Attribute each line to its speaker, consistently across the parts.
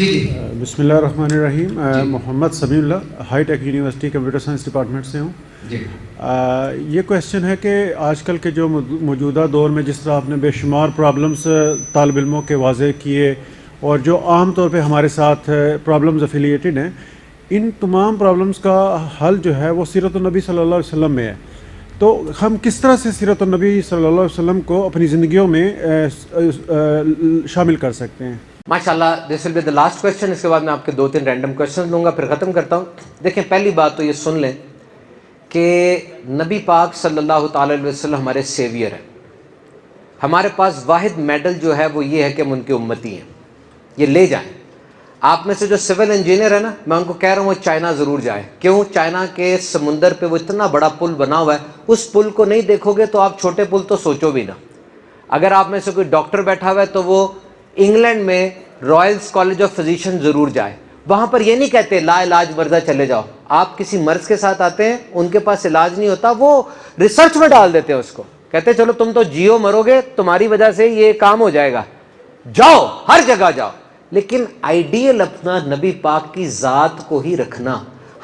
Speaker 1: بسم اللہ الرحمن الرحیم. Muhammad Sami Ullah, high tech university computer science department سے ہوں. یہ کویسچن ہے کہ آج کل کے جو موجودہ دور میں جس طرح آپ نے بے شمار پرابلمس طالب علموں کے واضح کیے اور جو عام طور پہ ہمارے ساتھ پرابلمز افیلیٹڈ ہیں, ان تمام پرابلمس کا حل جو ہے وہ سیرت النبی صلی اللہ علیہ وسلم میں ہے. تو ہم کس طرح سے سیرت النبی صلی اللہ علیہ وسلم کو اپنی زندگیوں میں شامل کر سکتے ہیں؟
Speaker 2: ماشاءاللہ, this will be the last question. اس کے بعد میں آپ کے 2-3 رینڈم کویشچن لوں گا, پھر ختم کرتا ہوں. دیکھیں, پہلی بات تو یہ سن لیں کہ نبی پاک صلی اللہ تعالی علیہ وسلم ہمارے سیویئر ہیں. ہمارے پاس واحد میڈل جو ہے وہ یہ ہے کہ ہم ان کے امتی ہیں. یہ لے جائیں. آپ میں سے جو سول انجینئر ہے نا, میں ان کو کہہ رہا ہوں وہ چائنا ضرور جائیں. کیوں؟ چائنا کے سمندر پہ وہ اتنا بڑا پل بنا ہوا ہے, اس پل کو نہیں دیکھو گے تو آپ چھوٹے پل تو سوچو بھی نہ. اگر آپ میں سے کوئی ڈاکٹر بیٹھا ہوا ہے تو وہ انگلینڈ میں رائلز کالج آف فزیشن ضرور جائے. وہاں پر یہ نہیں کہتے لا علاج مردہ چلے جاؤ. آپ کسی مرض کے ساتھ آتے ہیں, ان کے پاس علاج نہیں ہوتا, وہ ریسرچ میں ڈال دیتے ہیں اس کو. کہتے ہیں چلو تم تو جیو مرو گے, تمہاری وجہ سے یہ کام ہو جائے گا, جاؤ ہر جگہ جاؤ. لیکن آئیڈیل اپنا نبی پاک کی ذات کو ہی رکھنا.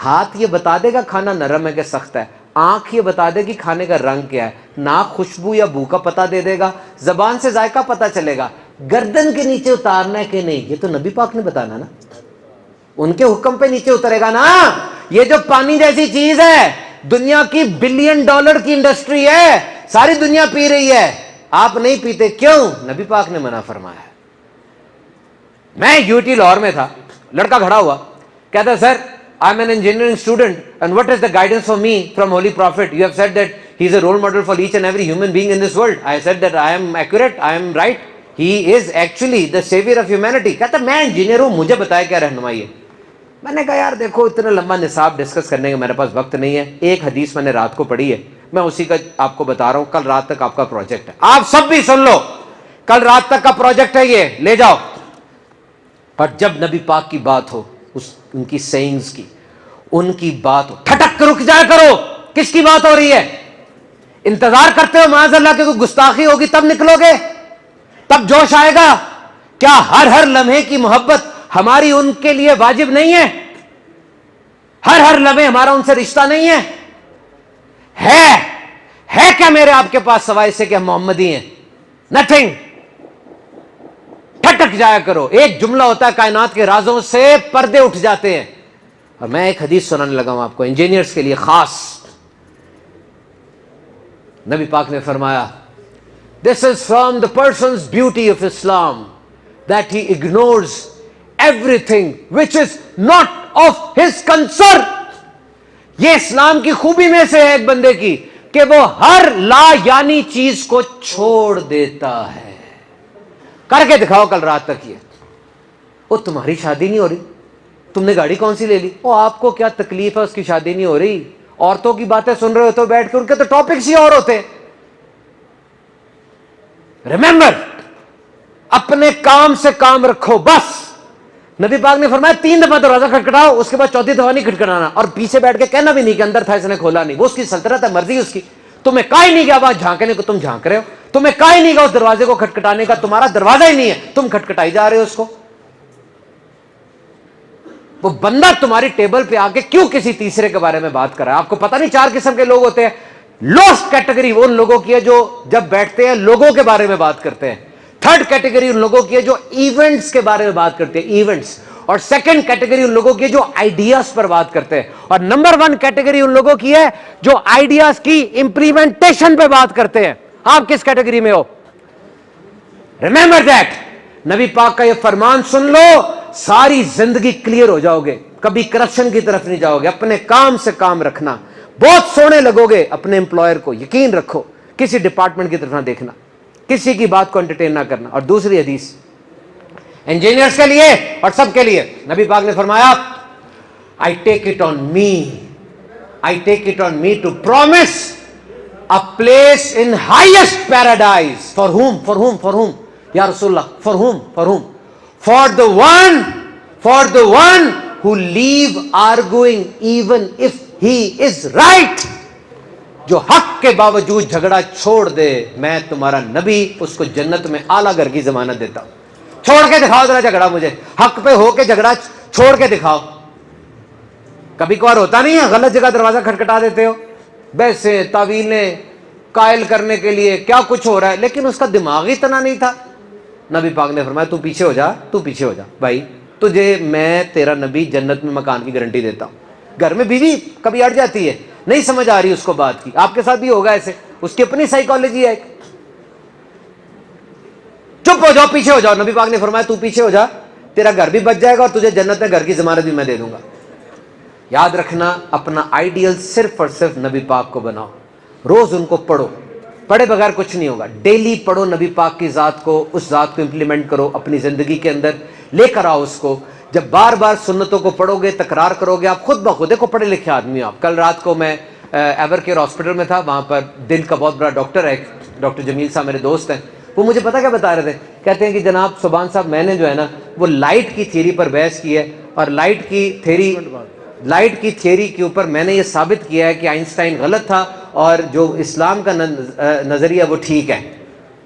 Speaker 2: ہاتھ یہ بتا دے گا کھانا نرم ہے کہ سخت ہے, آنکھ یہ بتا دے گی کھانے کا رنگ کیا ہے, ناک خوشبو یا بو کا پتہ دے دے گا, زبان سے ذائقہ پتہ چلے گا, گردن کے نیچے اتارنا ہے کہ نہیں یہ تو نبی پاک نے بتانا نا. ان کے حکم پہ نیچے اترے گا نا. یہ جو پانی جیسی چیز ہے, دنیا کی $1 بلین کی انڈسٹری ہے, ساری دنیا پی رہی ہے, آپ نہیں پیتے. کیوں؟ نبی پاک نے منع فرمایا ہے. میں یوٹی لاہور میں تھا, لڑکا کھڑا ہوا, کہتا ہے سر I am an engineering student and what is the guidance for me from Holy Prophet? You have said that he is a role model for each and every human being in this world. I said that I am accurate, I am right. He is actually the savior of humanity. کہتا میں engineer ہوں, مجھے بتایا کیا رہنمائی ہے. میں نے کہا یار دیکھو اتنا لمبا نصاب ڈسکس کرنے کا میرے پاس وقت نہیں ہے. ایک حدیث میں نے رات کو پڑھی ہے, میں اسی کا آپ کو بتا رہا ہوں. کل رات تک آپ کا پروجیکٹ ہے, آپ سب بھی سن لو, کل رات تک کا پروجیکٹ ہے, یہ لے جاؤ. اور جب نبی پاک کی بات ہو, ان کی سینگز کی, ان کی بات ہو, ٹھٹک رک جایا کرو. کس کی بات ہو رہی ہے؟ انتظار کرتے ہو معاذ اللہ کہ کوئی گستاخی ہوگی تب نکلو گے, تب جوش آئے گا. کیا ہر لمحے کی محبت ہماری ان کے لیے واجب نہیں ہے؟ ہر لمحے ہمارا ان سے رشتہ نہیں ہے؟ ہے کیا میرے آپ کے پاس سوائے سے کہ ہم محمدی ہیں؟ نتھنگ. ٹھٹک جایا کرو. ایک جملہ ہوتا ہے کائنات کے رازوں سے پردے اٹھ جاتے ہیں. اور میں ایک حدیث سنانے لگا ہوں آپ کو, انجینئرز کے لیے خاص. نبی پاک نے فرمایا this is from the person's beauty of Islam that he ignores everything which is not of his concern. یہ اسلام کی خوبی میں سے ہے ایک بندے کی کہ وہ ہر لا یعنی چیز کو چھوڑ دیتا ہے. کر کے دکھاؤ کل رات تک. یہ وہ تمہاری شادی نہیں ہو رہی, تم نے گاڑی کون سی لے لی, وہ آپ کو کیا تکلیف ہے اس کی شادی نہیں ہو رہی. عورتوں کی باتیں سن رہے ہوتے ہو بیٹھ کے, ان کے تو ٹاپکس ہی اور ہوتے. ریممبر, اپنے کام سے کام رکھو بس. نبی پاک نے فرمایا 3 دفعہ دروازہ کھٹکھٹاؤ, اس کے بعد 4تھی دفعہ نہیں کھٹکھٹانا, اور پیچھے بیٹھ کے کہنا بھی نہیں کہ اندر تھا اس نے کھولا نہیں. وہ اس کی سلطنت ہے, مرضی اس کی. تمہیں کہا ہی نہیں گیا وہاں جھانکنے کو, تم جھانک رہے ہو. تمہیں کہا ہی نہیں گیا اس دروازے کو کھٹکھٹانے کا, تمہارا دروازہ ہی نہیں ہے, تم کھٹکھٹائی جا رہے ہو اس کو. وہ بندہ تمہاری ٹیبل پہ آ کے کیوں کسی تیسرے کے بارے میں بات کر رہا ہے؟ آپ کو پتہ نہیں 4 قسم کے لوگ ہوتے ہیں. لوسٹ کیٹیگری ان لوگوں کی ہے جو جب بیٹھتے ہیں لوگوں کے بارے میں بات کرتے ہیں. 3rd کیٹیگری ان لوگوں کی ہے جو ایونٹس کے بارے میں بات کرتے ہیں, ایونٹس. اور 2nd کیٹیگری ان لوگوں کی ہے جو آئیڈیاز پر بات کرتے ہیں. اور نمبر 1 کیٹیگری ان لوگوں کی ہے جو آئیڈیاز کی امپلیمنٹیشن پہ بات کرتے ہیں. آپ کس کیٹیگری میں ہو؟ Remember that. نبی پاک کا یہ فرمان سن لو, ساری زندگی کلیئر ہو جاؤ گے, کبھی کرپشن کی طرف نہیں جاؤ گے. اپنے کام سے کام رکھنا, بہت سونے لگو گے اپنے امپلائر کو. یقین رکھو, کسی ڈپارٹمنٹ کی طرف نہ دیکھنا, کسی کی بات کو انٹرٹین نہ کرنا. اور دوسری حدیث انجینئرز کے لیے اور سب کے لیے, نبی پاک نے فرمایا I take it on me to promise a place in highest paradise. For whom? Ya Rasulullah, for whom? For the one who leave arguing even if he is right. جو حق کے باوجود جھگڑا چھوڑ دے, میں تمہارا نبی اس کو جنت میں اعلیٰ گھر کی ضمانت دیتا ہوں. چھوڑ کے دکھاؤ ذرا جھگڑا, مجھے حق پہ ہو کے جھگڑا چھوڑ کے دکھاؤ. کبھی کبھار ہوتا نہیں ہے غلط جگہ دروازہ کھٹکھٹا دیتے ہو, بحثیں تعویلیں قائل کرنے کے لیے کیا کچھ ہو رہا ہے, لیکن اس کا دماغ ہی اتنا نہیں تھا. نبی پاک نے فرمایا تو پیچھے ہو جا, تو پیچھے ہو جا بھائی, تجھے میں تیرا نبی جنت میں مکان کی گارنٹی دیتا ہوں. گھر میں بیوی کبھی اڑ جاتی ہے, نہیں سمجھ آ رہی اس کو بات کی, آپ کے ساتھ بھی ہوگا ایسے, اس کی اپنی سائیکالوجی ہے, چپ ہو جاؤ پیچھے ہو جاؤ. نبی پاک نے فرمایا تو پیچھے ہو جا, تیرا گھر بھی بچ جائے گا اور تجھے جنت میں گھر کی ضمانت بھی میں دے دوں گا. یاد رکھنا اپنا آئیڈیل صرف اور صرف نبی پاک کو بناؤ, روز ان کو پڑھو, پڑھے بغیر کچھ نہیں ہوگا. ڈیلی پڑھو نبی پاک کی ذات کو, اس ذات کو امپلیمنٹ کرو اپنی زندگی کے اندر, لے کر آؤ اس کو. جب بار بار سنتوں کو پڑھو گے, تکرار کرو گے, آپ خود بخود, دیکھو پڑھے لکھے آدمی آپ. کل رات کو میں ایور کیئر ہاسپٹل میں تھا, وہاں پر دل کا بہت بڑا ڈاکٹر ہے, ڈاکٹر جمیل صاحب میرے دوست ہیں. وہ مجھے پتا کیا بتا رہے تھے, کہتے ہیں کہ جناب سبحان صاحب میں نے جو ہے نا وہ لائٹ کی تھیوری پر بحث کی ہے, اور لائٹ کی تھیوری کے اوپر میں نے یہ ثابت کیا ہے کہ آئنسٹائن غلط تھا اور جو اسلام کا نظریہ وہ ٹھیک ہے.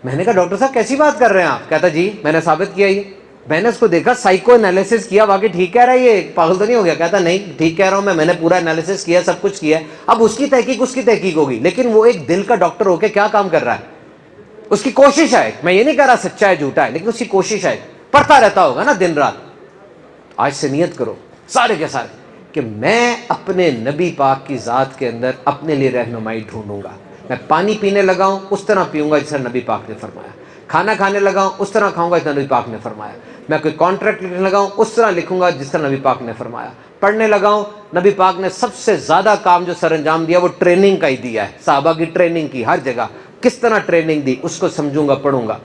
Speaker 2: میں نے کہا ڈاکٹر صاحب کیسی بات کر رہے ہیں آپ؟ کہتا جی میں نے ثابت کیا یہ. میں نے اس کو دیکھا, سائیکو انالیسس کیا, واقعی ٹھیک کہہ رہا ہے, یہ پاگل تو نہیں ہو گیا؟ کہتا نہیں ٹھیک کہہ رہا ہوں میں نے پورا انالیسس کیا, سب کچھ کیا. اب اس کی تحقیق ہوگی, لیکن وہ ایک دل کا ڈاکٹر ہو کے کیا کام کر رہا ہے, اس کی کوشش ہے. میں یہ نہیں کہہ رہا سچا ہے جھوٹا ہے, لیکن اس کی کوشش ہے, پڑھتا رہتا ہوگا نا دن رات. آج سے نیت کرو سارے کے سارے کہ میں اپنے نبی پاک کی ذات کے اندر اپنے لیے رہنمائی ڈھونڈوں گا. میں پانی پینے لگاؤں اس طرح پیوں گا جس طرح نبی پاک نے فرمایا, کھانا کھانے لگاؤں اس طرح کھاؤں گا جس طرح نبی پاک نے فرمایا, میں کوئی کانٹریکٹ لکھنے لگاؤں اس طرح لکھوں گا جس طرح نبی پاک نے فرمایا, پڑھنے لگاؤں, نبی پاک نے سب سے زیادہ کام جو سر انجام دیا وہ ٹریننگ کا ہی دیا ہے. صحابہ کی ٹریننگ کی, ہر جگہ کس طرح ٹریننگ دی اس کو سمجھوں گا, پڑھوں گا.